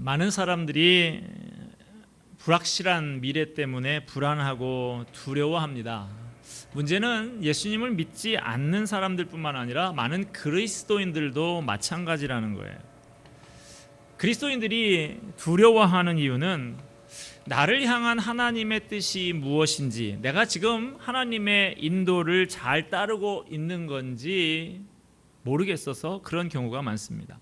많은 사람들이 불확실한 미래 때문에 불안하고 두려워합니다. 문제는 예수님을 믿지 않는 사람들뿐만 아니라 많은 그리스도인들도 마찬가지라는 거예요. 그리스도인들이 두려워하는 이유는 나를 향한 하나님의 뜻이 무엇인지, 내가 지금 하나님의 인도를 잘 따르고 있는 건지 모르겠어서 그런 경우가 많습니다.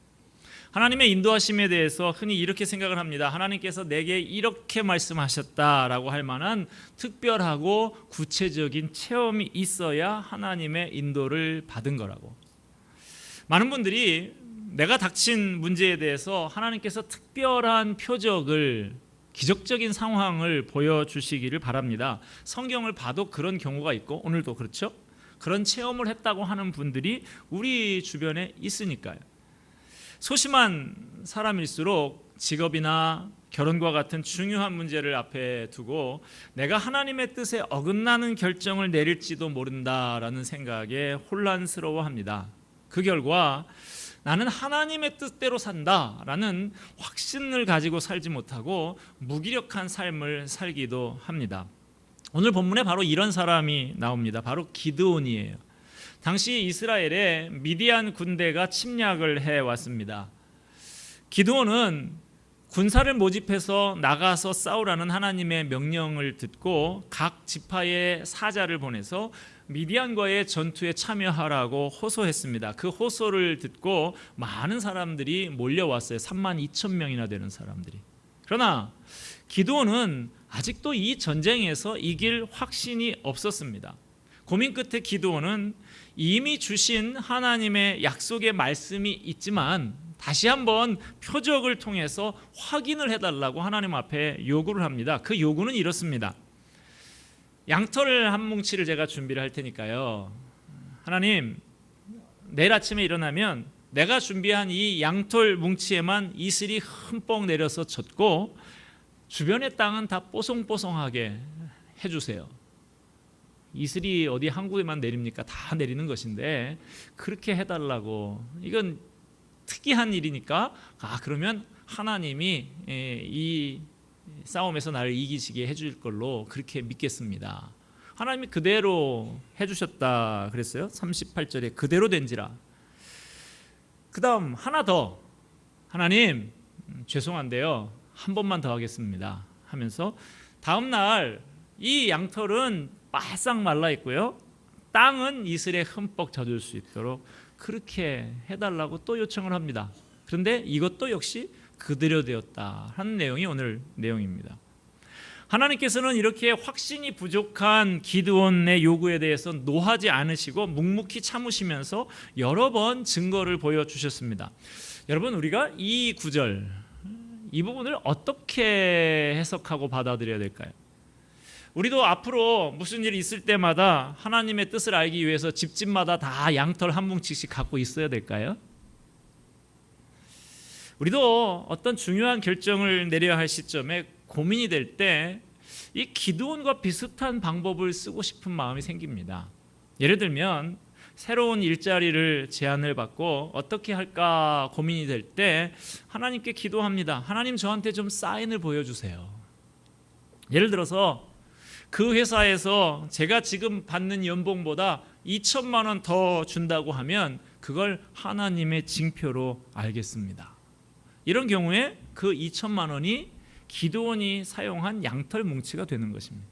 하나님의 인도하심에 대해서 흔히 이렇게 생각을 합니다. 하나님께서 내게 이렇게 말씀하셨다라고 할 만한 특별하고 구체적인 체험이 있어야 하나님의 인도를 받은 거라고. 많은 분들이 내가 닥친 문제에 대해서 하나님께서 특별한 표적을, 기적적인 상황을 보여주시기를 바랍니다. 성경을 봐도 그런 경우가 있고 오늘도 그렇죠. 그런 체험을 했다고 하는 분들이 우리 주변에 있으니까요. 소심한 사람일수록 직업이나 결혼과 같은 중요한 문제를 앞에 두고 내가 하나님의 뜻에 어긋나는 결정을 내릴지도 모른다라는 생각에 혼란스러워합니다. 그 결과 나는 하나님의 뜻대로 산다라는 확신을 가지고 살지 못하고 무기력한 삶을 살기도 합니다. 오늘 본문에 바로 이런 사람이 나옵니다. 바로 기드온이에요. 당시 이스라엘에 미디안 군대가 침략을 해왔습니다. 기드온은 군사를 모집해서 나가서 싸우라는 하나님의 명령을 듣고 각 지파의 사자를 보내서 미디안과의 전투에 참여하라고 호소했습니다. 그 호소를 듣고 많은 사람들이 몰려왔어요. 32,000명이나 되는 사람들이. 그러나 기드온은 아직도 이 전쟁에서 이길 확신이 없었습니다. 고민 끝에 기드온은 이미 주신 하나님의 약속의 말씀이 있지만 다시 한번 표적을 통해서 확인을 해달라고 하나님 앞에 요구를 합니다. 그 요구는 이렇습니다. 양털 한 뭉치를 제가 준비를 할 테니까요. 하나님, 내일 아침에 일어나면 내가 준비한 이 양털 뭉치에만 이슬이 흠뻑 내려서 젖고 주변의 땅은 다 뽀송뽀송하게 해주세요. 이슬이 어디 한국에만 내립니까? 다 내리는 것인데 그렇게 해달라고. 이건 특이한 일이니까 그러면 하나님이 이 싸움에서 나를 이기시게 해줄 걸로 그렇게 믿겠습니다. 하나님이 그대로 해주셨다 그랬어요. 38절에 그대로 된지라. 그 다음 하나 더. 하나님 죄송한데요, 한 번만 더 하겠습니다 하면서 다음 날 이 양털은 바싹 말라 있고요, 땅은 이슬에 흠뻑 젖을 수 있도록 그렇게 해달라고 또 요청을 합니다. 그런데 이것도 역시 그대로 되었다 하는 내용이 오늘 내용입니다. 하나님께서는 이렇게 확신이 부족한 기드온의 요구에 대해서 노하지 않으시고 묵묵히 참으시면서 여러 번 증거를 보여주셨습니다. 여러분, 우리가 이 구절, 이 부분을 어떻게 해석하고 받아들여야 될까요? 우리도 앞으로 무슨 일이 있을 때마다 하나님의 뜻을 알기 위해서 집집마다 다 양털 한 뭉치씩 갖고 있어야 될까요? 우리도 어떤 중요한 결정을 내려야 할 시점에 고민이 될 때 이 기드온과 비슷한 방법을 쓰고 싶은 마음이 생깁니다. 예를 들면 새로운 일자리를 제안을 받고 어떻게 할까 고민이 될 때 하나님께 기도합니다. 하나님, 저한테 좀 사인을 보여주세요. 예를 들어서 그 회사에서 제가 지금 받는 연봉보다 2천만 원 더 준다고 하면 그걸 하나님의 징표로 알겠습니다. 이런 경우에 그 2천만 원이 기드온이 사용한 양털 뭉치가 되는 것입니다.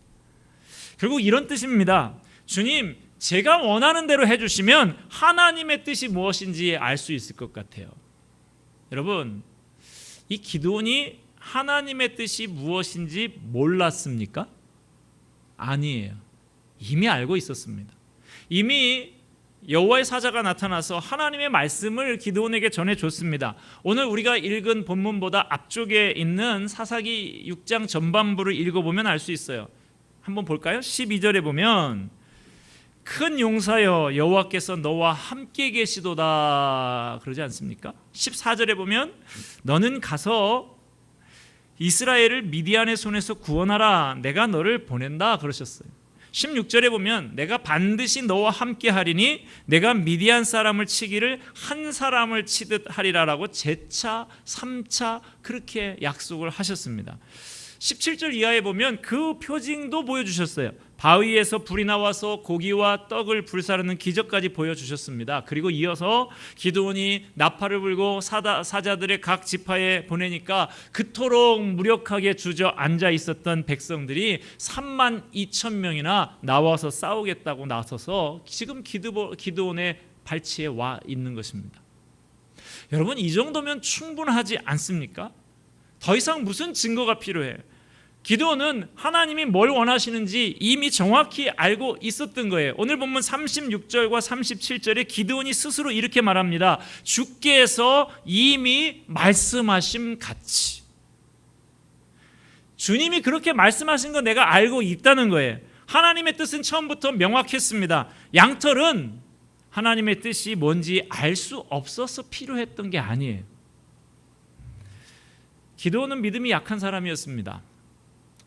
결국 이런 뜻입니다. 주님, 제가 원하는 대로 해주시면 하나님의 뜻이 무엇인지 알 수 있을 것 같아요. 여러분, 이 기드온이 하나님의 뜻이 무엇인지 몰랐습니까? 아니에요. 이미 알고 있었습니다. 이미 여호와의 사자가 나타나서 하나님의 말씀을 기드온에게 전해줬습니다. 오늘 우리가 읽은 본문보다 앞쪽에 있는 사사기 6장 전반부를 읽어보면 알 수 있어요. 한번 볼까요? 12절에 보면 큰 용사여 여호와께서 너와 함께 계시도다 그러지 않습니까? 14절에 보면 너는 가서 이스라엘을 미디안의 손에서 구원하라, 내가 너를 보낸다 그러셨어요. 16절에 보면 내가 반드시 너와 함께 하리니 내가 미디안 사람을 치기를 한 사람을 치듯 하리라라고 재차 3차 그렇게 약속을 하셨습니다. 17절 이하에 보면 그 표징도 보여주셨어요. 바위에서 불이 나와서 고기와 떡을 불사르는 기적까지 보여주셨습니다. 그리고 이어서 기드온이 나팔을 불고 사자들의 각 지파에 보내니까 그토록 무력하게 주저앉아 있었던 백성들이 32,000명이나 나와서 싸우겠다고 나서서 지금 기드온의 발치에 와 있는 것입니다. 여러분, 이 정도면 충분하지 않습니까? 더 이상 무슨 증거가 필요해요? 기드온은 하나님이 뭘 원하시는지 이미 정확히 알고 있었던 거예요. 오늘 본문 36절과 37절에 기드온이 스스로 이렇게 말합니다. 주께서 이미 말씀하심 같이. 주님이 그렇게 말씀하신 거 내가 알고 있다는 거예요. 하나님의 뜻은 처음부터 명확했습니다. 양털은 하나님의 뜻이 뭔지 알 수 없어서 필요했던 게 아니에요. 기드온은 믿음이 약한 사람이었습니다.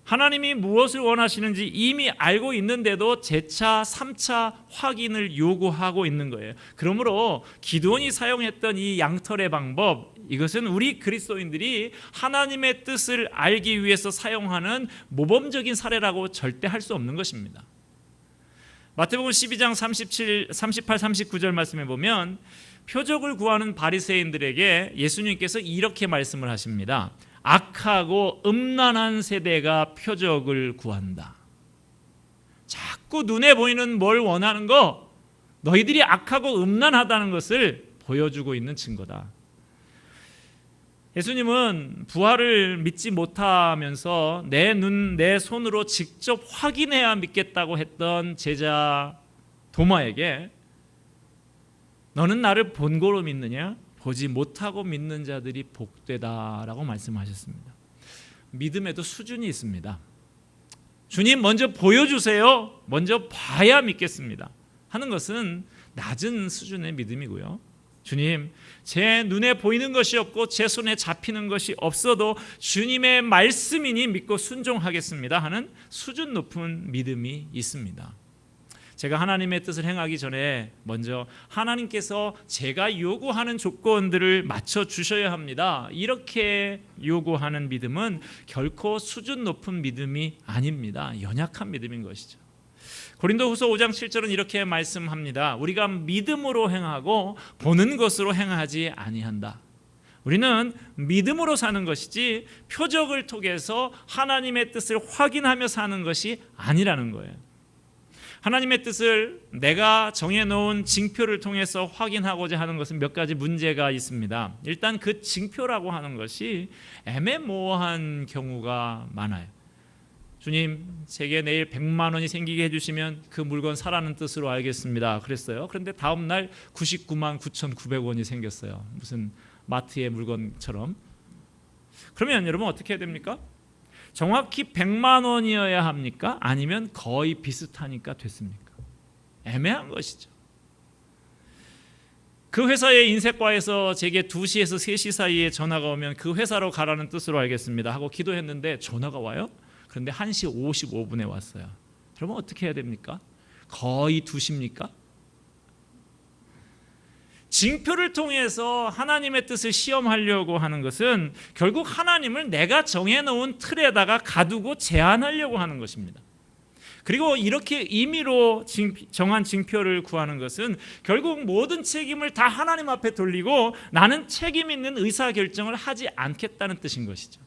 하나님이 무엇을 원하시는지 이미 알고 있는데도 재차 3차 확인을 요구하고 있는 거예요. 그러므로 기드온이 사용했던 이 양털의 방법, 이것은 우리 그리스도인들이 하나님의 뜻을 알기 위해서 사용하는 모범적인 사례라고 절대 할 수 없는 것입니다. 마태복음 12장 38, 39절 말씀에 보면 표적을 구하는 바리새인들에게 예수님께서 이렇게 말씀을 하십니다. 악하고 음란한 세대가 표적을 구한다. 자꾸 눈에 보이는 뭘 원하는 거, 너희들이 악하고 음란하다는 것을 보여주고 있는 증거다. 예수님은 부활을 믿지 못하면서 내 눈, 내 손으로 직접 확인해야 믿겠다고 했던 제자 도마에게 너는 나를 본고로 믿느냐? 보지 못하고 믿는 자들이 복되다라고 말씀하셨습니다. 믿음에도 수준이 있습니다. 주님 먼저 보여주세요. 먼저 봐야 믿겠습니다 하는 것은 낮은 수준의 믿음이고요. 주님, 제 눈에 보이는 것이 없고 제 손에 잡히는 것이 없어도 주님의 말씀이니 믿고 순종하겠습니다 하는 수준 높은 믿음이 있습니다. 제가 하나님의 뜻을 행하기 전에 먼저 하나님께서 제가 요구하는 조건들을 맞춰주셔야 합니다. 이렇게 요구하는 믿음은 결코 수준 높은 믿음이 아닙니다. 연약한 믿음인 것이죠. 고린도후서 5장 7절은 이렇게 말씀합니다. 우리가 믿음으로 행하고 보는 것으로 행하지 아니한다. 우리는 믿음으로 사는 것이지 표적을 통해서 하나님의 뜻을 확인하며 사는 것이 아니라는 거예요. 하나님의 뜻을 내가 정해놓은 징표를 통해서 확인하고자 하는 것은 몇 가지 문제가 있습니다. 일단 그 징표라고 하는 것이 애매모호한 경우가 많아요. 주님, 제게 내일 100만 원이 생기게 해주시면 그 물건 사라는 뜻으로 알겠습니다. 그랬어요. 그런데 다음 날 99만 9,900원이 생겼어요. 무슨 마트의 물건처럼. 그러면 여러분 어떻게 해야 됩니까? 정확히 100만 원이어야 합니까? 아니면 거의 비슷하니까 됐습니까? 애매한 것이죠. 그 회사의 인쇄과에서 제게 2시에서 3시 사이에 전화가 오면 그 회사로 가라는 뜻으로 알겠습니다 하고 기도했는데 전화가 와요? 그런데 1시 55분에 왔어요. 그러면 어떻게 해야 됩니까? 거의 2시입니까? 징표를 통해서 하나님의 뜻을 시험하려고 하는 것은 결국 하나님을 내가 정해놓은 틀에다가 가두고 제한하려고 하는 것입니다. 그리고 이렇게 임의로 정한 징표를 구하는 것은 결국 모든 책임을 다 하나님 앞에 돌리고 나는 책임 있는 의사결정을 하지 않겠다는 뜻인 것이죠.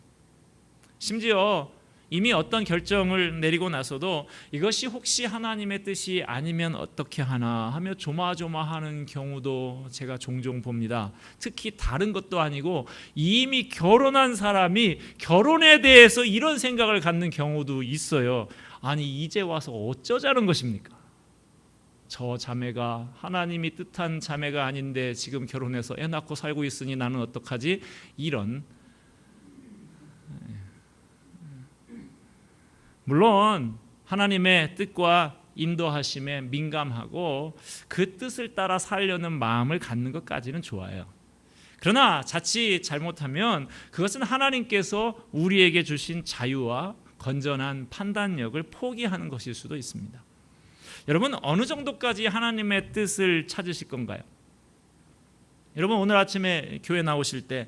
심지어 이미 어떤 결정을 내리고 나서도 이것이 혹시 하나님의 뜻이 아니면 어떻게 하나 하며 조마조마하는 경우도 제가 종종 봅니다. 특히 다른 것도 아니고 이미 결혼한 사람이 결혼에 대해서 이런 생각을 갖는 경우도 있어요. 아니 이제 와서 어쩌자는 것입니까? 저 자매가 하나님이 뜻한 자매가 아닌데 지금 결혼해서 애 낳고 살고 있으니 나는 어떡하지? 이런. 물론 하나님의 뜻과 인도하심에 민감하고 그 뜻을 따라 살려는 마음을 갖는 것까지는 좋아요. 그러나 자칫 잘못하면 그것은 하나님께서 우리에게 주신 자유와 건전한 판단력을 포기하는 것일 수도 있습니다. 여러분 어느 정도까지 하나님의 뜻을 찾으실 건가요? 여러분 오늘 아침에 교회 나오실 때,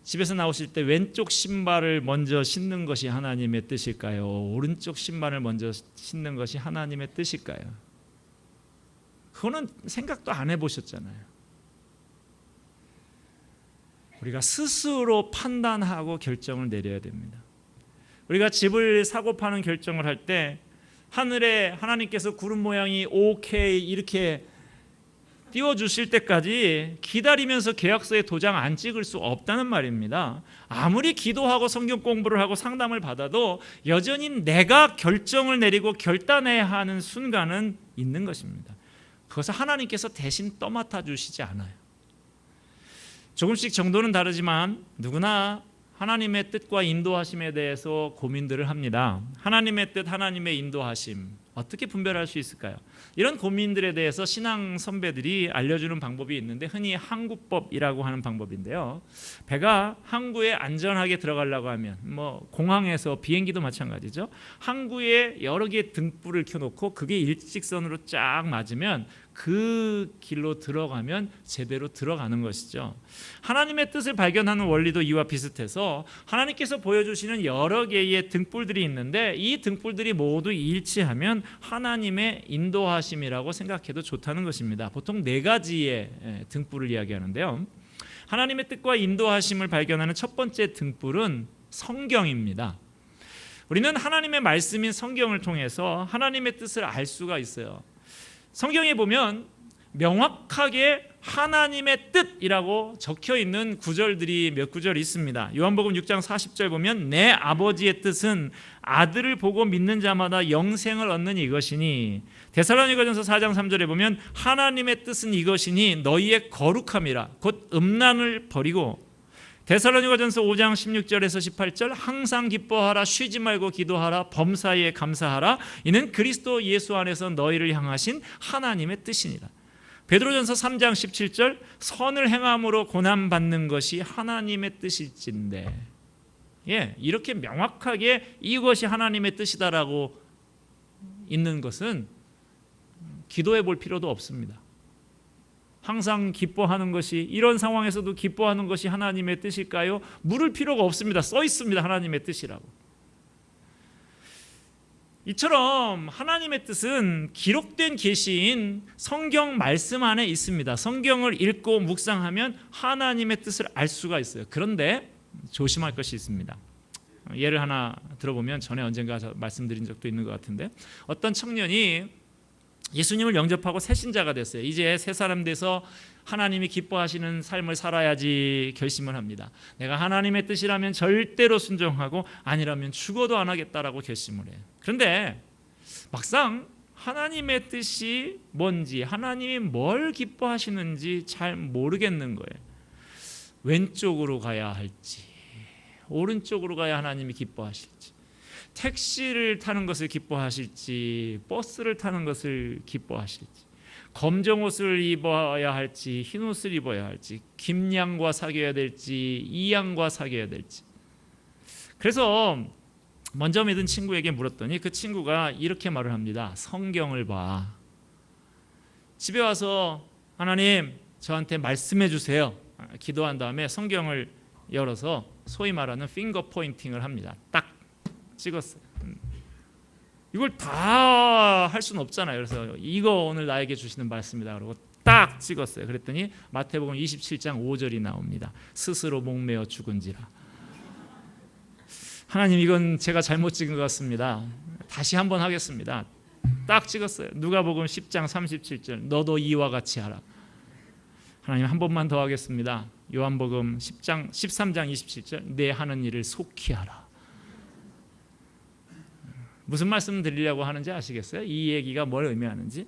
집에서 나오실 때 왼쪽 신발을 먼저 신는 것이 하나님의 뜻일까요? 오른쪽 신발을 먼저 신는 것이 하나님의 뜻일까요? 그거는 생각도 안 해보셨잖아요. 우리가 스스로 판단하고 결정을 내려야 됩니다. 우리가 집을 사고 파는 결정을 할 때 하늘에 하나님께서 구름 모양이 오케이 이렇게 띄워주실 때까지 기다리면서 계약서에 도장 안 찍을 수 없다는 말입니다. 아무리 기도하고 성경 공부를 하고 상담을 받아도 여전히 내가 결정을 내리고 결단해야 하는 순간은 있는 것입니다. 그것을 하나님께서 대신 떠맡아 주시지 않아요. 조금씩 정도는 다르지만 누구나 하나님의 뜻과 인도하심에 대해서 고민들을 합니다. 하나님의 뜻, 하나님의 인도하심 어떻게 분별할 수 있을까요? 이런 고민들에 대해서 신앙 선배들이 알려주는 방법이 있는데 흔히 항구법이라고 하는 방법인데요. 배가 항구에 안전하게 들어가려고 하면 공항에서 비행기도 마찬가지죠. 항구에 여러 개의 등불을 켜놓고 그게 일직선으로 쫙 맞으면 그 길로 들어가면 제대로 들어가는 것이죠. 하나님의 뜻을 발견하는 원리도 이와 비슷해서 하나님께서 보여주시는 여러 개의 등불들이 있는데 이 등불들이 모두 일치하면 하나님의 인도하심이라고 생각해도 좋다는 것입니다. 보통 4가지의 등불을 이야기하는데요. 하나님의 뜻과 인도하심을 발견하는 첫 번째 등불은 성경입니다. 우리는 하나님의 말씀인 성경을 통해서 하나님의 뜻을 알 수가 있어요. 성경에 보면 명확하게 하나님의 뜻이라고 적혀 있는 구절들이 몇 구절 있습니다. 요한복음 6장 40절 보면 내 아버지의 뜻은 아들을 보고 믿는 자마다 영생을 얻는 이것이니, 데살로니가전서 4장 3절에 보면 하나님의 뜻은 이것이니 너희의 거룩함이라 곧 음란을 버리고, 데살로니가전서 5장 16절에서 18절 항상 기뻐하라 쉬지 말고 기도하라 범사에 감사하라 이는 그리스도 예수 안에서 너희를 향하신 하나님의 뜻이니라. 베드로전서 3장 17절 선을 행함으로 고난받는 것이 하나님의 뜻일진데, 이렇게 명확하게 이것이 하나님의 뜻이다라고 있는 것은 기도해 볼 필요도 없습니다. 항상 기뻐하는 것이, 이런 상황에서도 기뻐하는 것이 하나님의 뜻일까요? 물을 필요가 없습니다. 써 있습니다. 하나님의 뜻이라고. 이처럼 하나님의 뜻은 기록된 계시인 성경 말씀 안에 있습니다. 성경을 읽고 묵상하면 하나님의 뜻을 알 수가 있어요. 그런데 조심할 것이 있습니다. 예를 하나 들어보면 전에 언젠가 말씀드린 적도 있는 것 같은데, 어떤 청년이 예수님을 영접하고 새 신자가 됐어요. 이제 새 사람 돼서 하나님이 기뻐하시는 삶을 살아야지 결심을 합니다. 내가 하나님의 뜻이라면 절대로 순종하고 아니라면 죽어도 안 하겠다라고 결심을 해요. 그런데 막상 하나님의 뜻이 뭔지, 하나님이 뭘 기뻐하시는지 잘 모르겠는 거예요. 왼쪽으로 가야 할지 오른쪽으로 가야 하나님이 기뻐하실지, 택시를 타는 것을 기뻐하실지 버스를 타는 것을 기뻐하실지, 검정 옷을 입어야 할지 흰 옷을 입어야 할지, 김양과 사귀어야 될지 이양과 사귀어야 될지. 그래서 먼저 믿은 친구에게 물었더니 그 친구가 이렇게 말을 합니다. 성경을 봐. 집에 와서 하나님 저한테 말씀해 주세요. 기도한 다음에 성경을 열어서 소위 말하는 핑거 포인팅을 합니다. 딱 찍었어요. 이걸 다 할 수는 없잖아요. 그래서 이거 오늘 나에게 주시는 말씀이다 그러고 딱 찍었어요. 그랬더니 마태복음 27장 5절이 나옵니다. 스스로 목매어 죽은지라. 하나님 이건 제가 잘못 찍은 것 같습니다. 다시 한번 하겠습니다. 딱 찍었어요. 누가복음 10장 37절 너도 이와 같이 하라. 하나님 한 번만 더 하겠습니다. 요한복음 13장 27절 내 하는 일을 속히 하라. 무슨 말씀 드리려고 하는지 아시겠어요? 이 얘기가 뭘 의미하는지.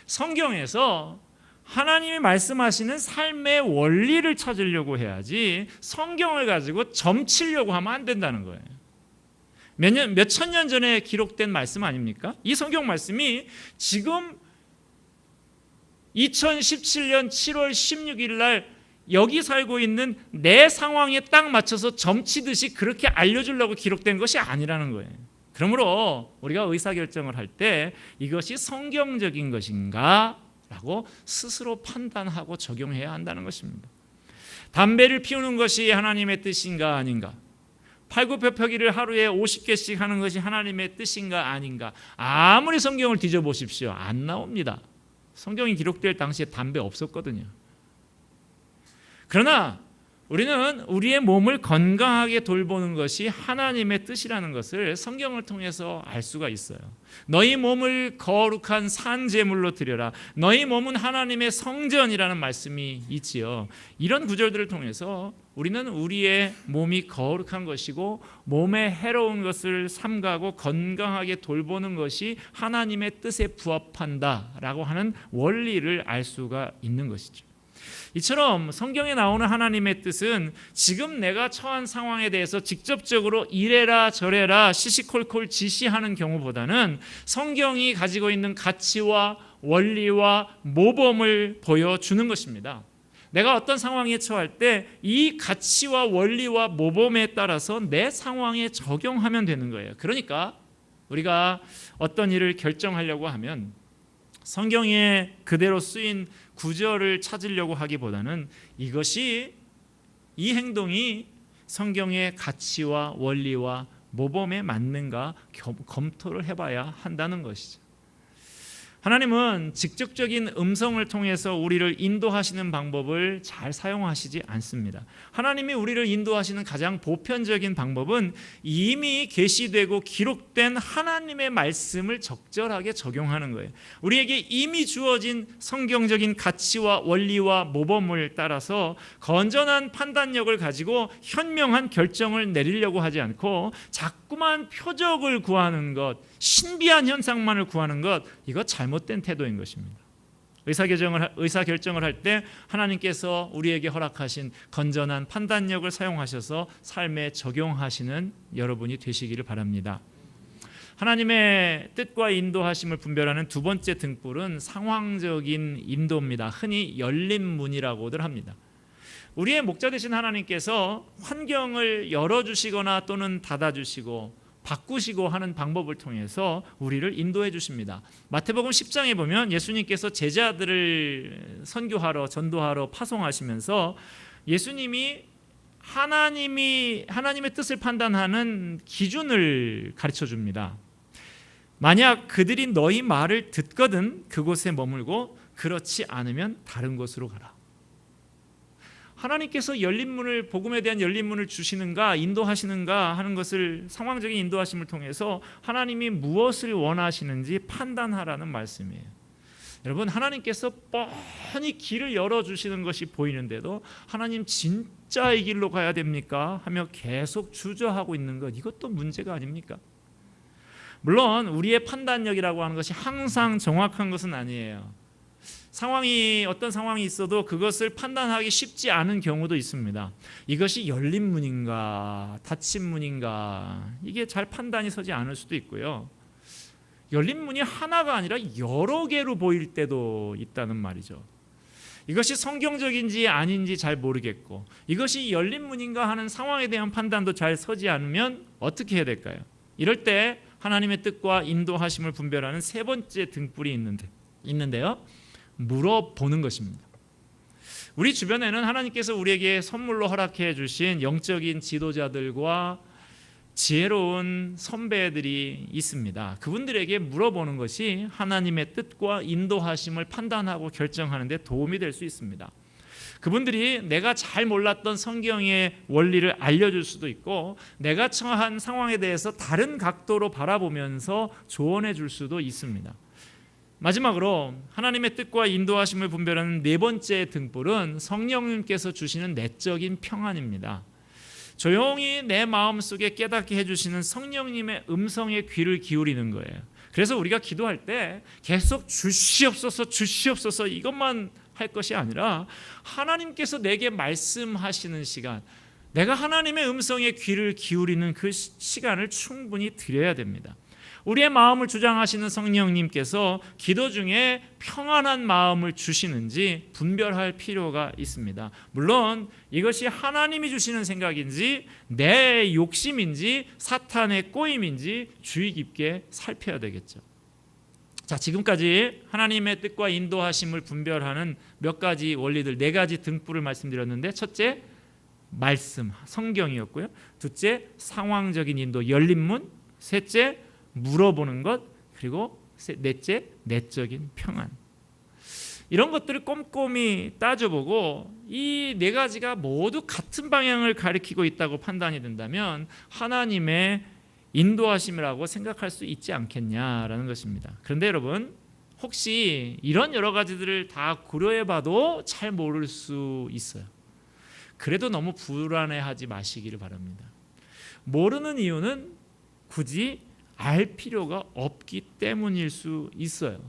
성경에서 하나님이 말씀하시는 삶의 원리를 찾으려고 해야지 성경을 가지고 점치려고 하면 안 된다는 거예요. 몇 천 년 전에 기록된 말씀 아닙니까? 이 성경 말씀이 지금 2017년 7월 16일 날 여기 살고 있는 내 상황에 딱 맞춰서 점치듯이 그렇게 알려주려고 기록된 것이 아니라는 거예요. 그러므로 우리가 의사결정을 할 때 이것이 성경적인 것인가 라고 스스로 판단하고 적용해야 한다는 것입니다. 담배를 피우는 것이 하나님의 뜻인가 아닌가, 팔굽혀펴기를 하루에 50개씩 하는 것이 하나님의 뜻인가 아닌가, 아무리 성경을 뒤져보십시오. 안 나옵니다. 성경이 기록될 당시에 담배 없었거든요. 그러나 우리는 우리의 몸을 건강하게 돌보는 것이 하나님의 뜻이라는 것을 성경을 통해서 알 수가 있어요. 너희 몸을 거룩한 산 제물로 드려라. 너희 몸은 하나님의 성전이라는 말씀이 있지요. 이런 구절들을 통해서 우리는 우리의 몸이 거룩한 것이고 몸에 해로운 것을 삼가고 건강하게 돌보는 것이 하나님의 뜻에 부합한다라고 하는 원리를 알 수가 있는 것이죠. 이처럼 성경에 나오는 하나님의 뜻은 지금 내가 처한 상황에 대해서 직접적으로 이래라 저래라 시시콜콜 지시하는 경우보다는 성경이 가지고 있는 가치와 원리와 모범을 보여주는 것입니다. 내가 어떤 상황에 처할 때 이 가치와 원리와 모범에 따라서 내 상황에 적용하면 되는 거예요. 그러니까 우리가 어떤 일을 결정하려고 하면 성경에 그대로 쓰인 구절을 찾으려고 하기보다는 이 행동이 성경의 가치와 원리와 모범에 맞는가 검토를 해봐야 한다는 것이죠. 하나님은 직접적인 음성을 통해서 우리를 인도하시는 방법을 잘 사용하시지 않습니다. 하나님이 우리를 인도하시는 가장 보편적인 방법은 이미 계시되고 기록된 하나님의 말씀을 적절하게 적용하는 거예요. 우리에게 이미 주어진 성경적인 가치와 원리와 모범을 따라서 건전한 판단력을 가지고 현명한 결정을 내리려고 하지 않고 자꾸만 표적을 구하는 것, 신비한 현상만을 구하는 것, 이거 잘못된 태도인 것입니다. 의사결정을 할 때 하나님께서 우리에게 허락하신 건전한 판단력을 사용하셔서 삶에 적용하시는 여러분이 되시기를 바랍니다. 하나님의 뜻과 인도하심을 분별하는 두 번째 등불은 상황적인 인도입니다. 흔히 열린 문이라고들 합니다. 우리의 목자 되신 하나님께서 환경을 열어주시거나 또는 닫아주시고 바꾸시고 하는 방법을 통해서 우리를 인도해 주십니다. 마태복음 10장에 보면 예수님께서 제자들을 선교하러 전도하러 파송하시면서 예수님이 하나님의 뜻을 판단하는 기준을 가르쳐 줍니다. 만약 그들이 너희 말을 듣거든 그곳에 머물고 그렇지 않으면 다른 곳으로 가라. 하나님께서 열린 문을, 복음에 대한 열린 문을 주시는가 인도하시는가 하는 것을 상황적인 인도하심을 통해서 하나님이 무엇을 원하시는지 판단하라는 말씀이에요. 여러분, 하나님께서 뻔히 길을 열어주시는 것이 보이는데도 하나님 진짜 이 길로 가야 됩니까? 하며 계속 주저하고 있는 것, 이것도 문제가 아닙니까? 물론 우리의 판단력이라고 하는 것이 항상 정확한 것은 아니에요. 어떤 상황이 있어도 그것을 판단하기 쉽지 않은 경우도 있습니다. 이것이 열린 문인가 닫힌 문인가 이게 잘 판단이 서지 않을 수도 있고요. 열린 문이 하나가 아니라 여러 개로 보일 때도 있다는 말이죠. 이것이 성경적인지 아닌지 잘 모르겠고 이것이 열린 문인가 하는 상황에 대한 판단도 잘 서지 않으면 어떻게 해야 될까요? 이럴 때 하나님의 뜻과 인도하심을 분별하는 세 번째 등불이 있는데요. 물어보는 것입니다. 우리 주변에는 하나님께서 우리에게 선물로 허락해 주신 영적인 지도자들과 지혜로운 선배들이 있습니다. 그분들에게 물어보는 것이 하나님의 뜻과 인도하심을 판단하고 결정하는 데 도움이 될 수 있습니다. 그분들이 내가 잘 몰랐던 성경의 원리를 알려줄 수도 있고 내가 처한 상황에 대해서 다른 각도로 바라보면서 조언해 줄 수도 있습니다. 마지막으로 하나님의 뜻과 인도하심을 분별하는 네 번째 등불은 성령님께서 주시는 내적인 평안입니다. 조용히 내 마음속에 깨닫게 해주시는 성령님의 음성에 귀를 기울이는 거예요. 그래서 우리가 기도할 때 계속 주시옵소서 이것만 할 것이 아니라 하나님께서 내게 말씀하시는 시간, 내가 하나님의 음성에 귀를 기울이는 그 시간을 충분히 드려야 됩니다. 우리의 마음을 주장하시는 성령님께서 기도 중에 평안한 마음을 주시는지 분별할 필요가 있습니다. 물론 이것이 하나님이 주시는 생각인지 내 욕심인지 사탄의 꼬임인지 주의 깊게 살펴야 되겠죠. 자, 지금까지 하나님의 뜻과 인도하심을 분별하는 몇 가지 원리들, 4가지 등불을 말씀드렸는데, 첫째, 말씀, 성경이었고요. 둘째, 상황적인 인도, 열린 문. 셋째, 물어보는 것. 그리고 넷째, 내적인 평안. 이런 것들을 꼼꼼히 따져보고 이 4가지가 모두 같은 방향을 가리키고 있다고 판단이 된다면 하나님의 인도하심이라고 생각할 수 있지 않겠냐라는 것입니다. 그런데 여러분, 혹시 이런 여러 가지들을 다 고려해봐도 잘 모를 수 있어요. 그래도 너무 불안해하지 마시기를 바랍니다. 모르는 이유는 굳이 알 필요가 없기 때문일 수 있어요.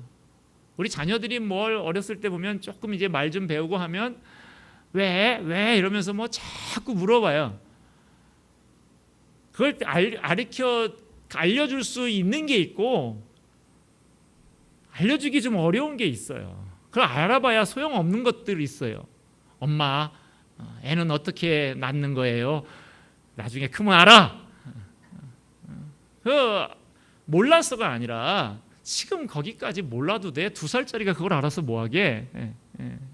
우리 자녀들이 뭘 어렸을 때 보면 조금 이제 말 좀 배우고 하면 왜 이러면서 뭐 자꾸 물어봐요. 그걸 알려줄 수 있는 게 있고 알려주기 좀 어려운 게 있어요. 그걸 알아봐야 소용없는 것들이 있어요. 엄마, 애는 어떻게 낳는 거예요? 나중에 크면 알아. 몰라서가 아니라 지금 거기까지 몰라도 돼. 2살짜리가 그걸 알아서 뭐하게.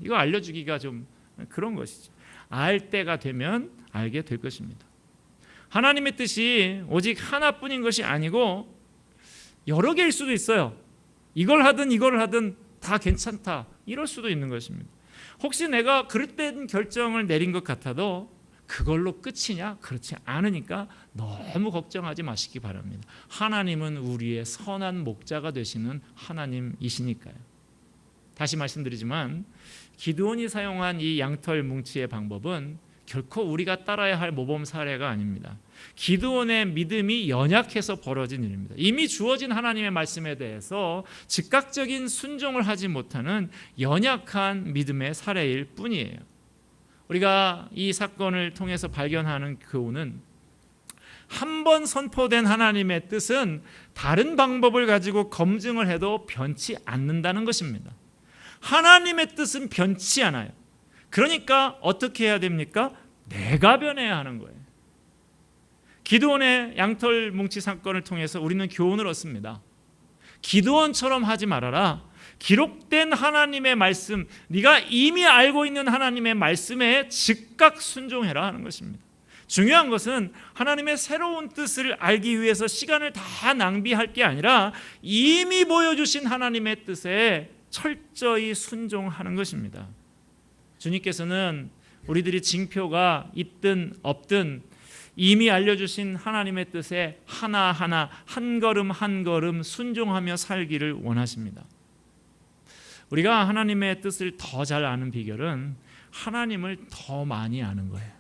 이거 알려주기가 좀 그런 것이죠. 알 때가 되면 알게 될 것입니다. 하나님의 뜻이 오직 하나뿐인 것이 아니고 여러 개일 수도 있어요. 이걸 하든 다 괜찮다, 이럴 수도 있는 것입니다. 혹시 내가 그릇된 결정을 내린 것 같아도 그걸로 끝이냐? 그렇지 않으니까 너무 걱정하지 마시기 바랍니다. 하나님은 우리의 선한 목자가 되시는 하나님이시니까요. 다시 말씀드리지만 기드온이 사용한 이 양털 뭉치의 방법은 결코 우리가 따라야 할 모범 사례가 아닙니다. 기드온의 믿음이 연약해서 벌어진 일입니다. 이미 주어진 하나님의 말씀에 대해서 즉각적인 순종을 하지 못하는 연약한 믿음의 사례일 뿐이에요. 우리가 이 사건을 통해서 발견하는 교훈은 한 번 선포된 하나님의 뜻은 다른 방법을 가지고 검증을 해도 변치 않는다는 것입니다. 하나님의 뜻은 변치 않아요. 그러니까 어떻게 해야 됩니까? 내가 변해야 하는 거예요. 기드온의 양털 뭉치 사건을 통해서 우리는 교훈을 얻습니다. 기드온처럼 하지 말아라. 기록된 하나님의 말씀, 네가 이미 알고 있는 하나님의 말씀에 즉각 순종해라 하는 것입니다. 중요한 것은 하나님의 새로운 뜻을 알기 위해서 시간을 다 낭비할 게 아니라 이미 보여주신 하나님의 뜻에 철저히 순종하는 것입니다. 주님께서는 우리들이 징표가 있든 없든 이미 알려주신 하나님의 뜻에 하나하나 한 걸음 한 걸음 순종하며 살기를 원하십니다. 우리가 하나님의 뜻을 더 잘 아는 비결은 하나님을 더 많이 아는 거예요.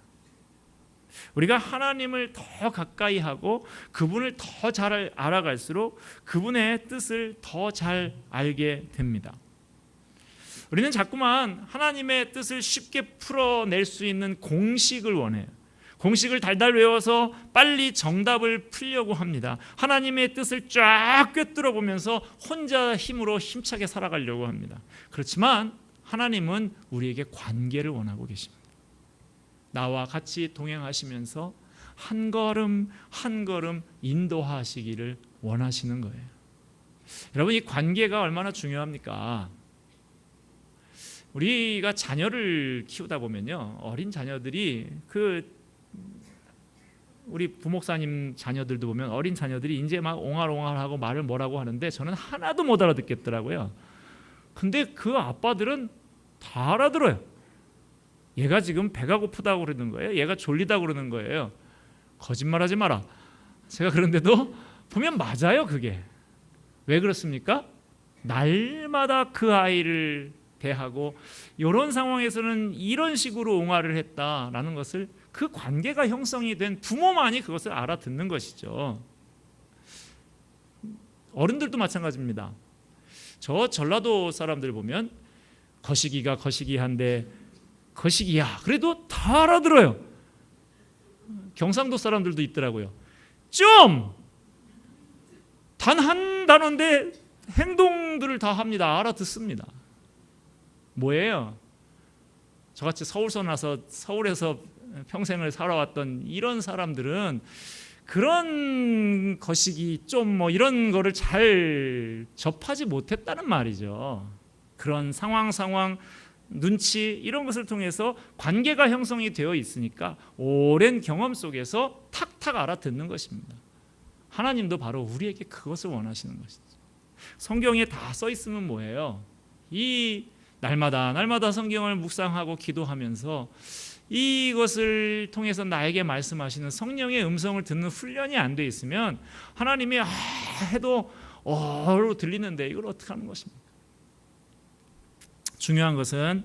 우리가 하나님을 더 가까이 하고 그분을 더 잘 알아갈수록 그분의 뜻을 더 잘 알게 됩니다. 우리는 자꾸만 하나님의 뜻을 쉽게 풀어낼 수 있는 공식을 원해요. 공식을 달달 외워서 빨리 정답을 풀려고 합니다. 하나님의 뜻을 쫙 꿰뚫어 보면서 혼자 힘으로 힘차게 살아가려고 합니다. 그렇지만 하나님은 우리에게 관계를 원하고 계십니다. 나와 같이 동행하시면서 한 걸음 한 걸음 인도하시기를 원하시는 거예요. 여러분, 이 관계가 얼마나 중요합니까? 우리가 자녀를 키우다 보면요, 어린 자녀들이 우리 부목사님 자녀들도 보면 어린 자녀들이 이제 막 옹알옹알하고 말을 뭐라고 하는데 저는 하나도 못 알아듣겠더라고요. 근데 그 아빠들은 다 알아들어요. 얘가 지금 배가 고프다고 그러는 거예요. 얘가 졸리다고 그러는 거예요. 거짓말하지 마라. 제가 그런데도 보면 맞아요. 그게 왜 그렇습니까? 날마다 그 아이를 대하고 이런 상황에서는 이런 식으로 옹알을 했다라는 것을 그 관계가 형성이 된 부모만이 그것을 알아듣는 것이죠. 어른들도 마찬가지입니다. 저 전라도 사람들 보면 거시기가 거시기한데 거시기야 그래도 다 알아들어요. 경상도 사람들도 있더라고요. 좀 다 단 한 단어인데 행동들을 다 합니다. 알아듣습니다. 뭐예요? 저같이 서울서 나서 서울에서 평생을 살아왔던 이런 사람들은 그런 거시기 좀 뭐 이런 거를 잘 접하지 못했다는 말이죠. 그런 상황 눈치 이런 것을 통해서 관계가 형성이 되어 있으니까 오랜 경험 속에서 탁탁 알아듣는 것입니다. 하나님도 바로 우리에게 그것을 원하시는 것이죠. 성경에 다 써 있으면 뭐예요? 이 날마다 성경을 묵상하고 기도하면서 이것을 통해서 나에게 말씀하시는 성령의 음성을 듣는 훈련이 안 돼 있으면 하나님이 해도 어로 들리는데 이걸 어떻게 하는 것입니까? 중요한 것은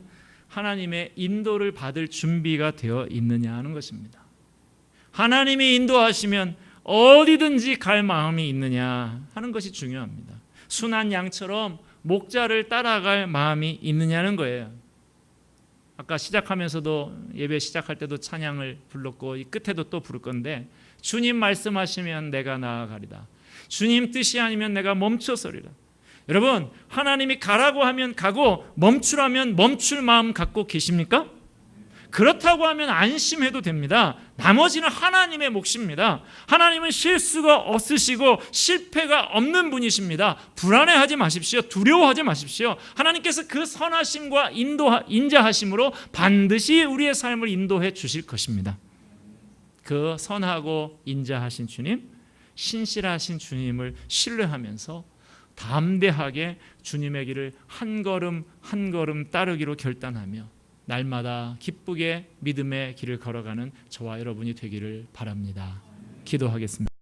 하나님의 인도를 받을 준비가 되어 있느냐 하는 것입니다. 하나님이 인도하시면 어디든지 갈 마음이 있느냐 하는 것이 중요합니다. 순한 양처럼 목자를 따라갈 마음이 있느냐는 거예요. 아까 시작하면서도 예배 시작할 때도 찬양을 불렀고 이 끝에도 또 부를 건데 주님 말씀하시면 내가 나아가리다. 주님 뜻이 아니면 내가 멈춰서리라. 여러분 하나님이 가라고 하면 가고 멈추라면 멈출 마음 갖고 계십니까? 그렇다고 하면 안심해도 됩니다. 나머지는 하나님의 몫입니다. 하나님은 실수가 없으시고 실패가 없는 분이십니다. 불안해하지 마십시오. 두려워하지 마십시오. 하나님께서 그 선하심과 인자하심으로 반드시 우리의 삶을 인도해 주실 것입니다. 그 선하고 인자하신 주님, 신실하신 주님을 신뢰하면서 담대하게 주님의 길을 한 걸음 한 걸음 따르기로 결단하며 날마다 기쁘게 믿음의 길을 걸어가는 저와 여러분이 되기를 바랍니다. 기도하겠습니다.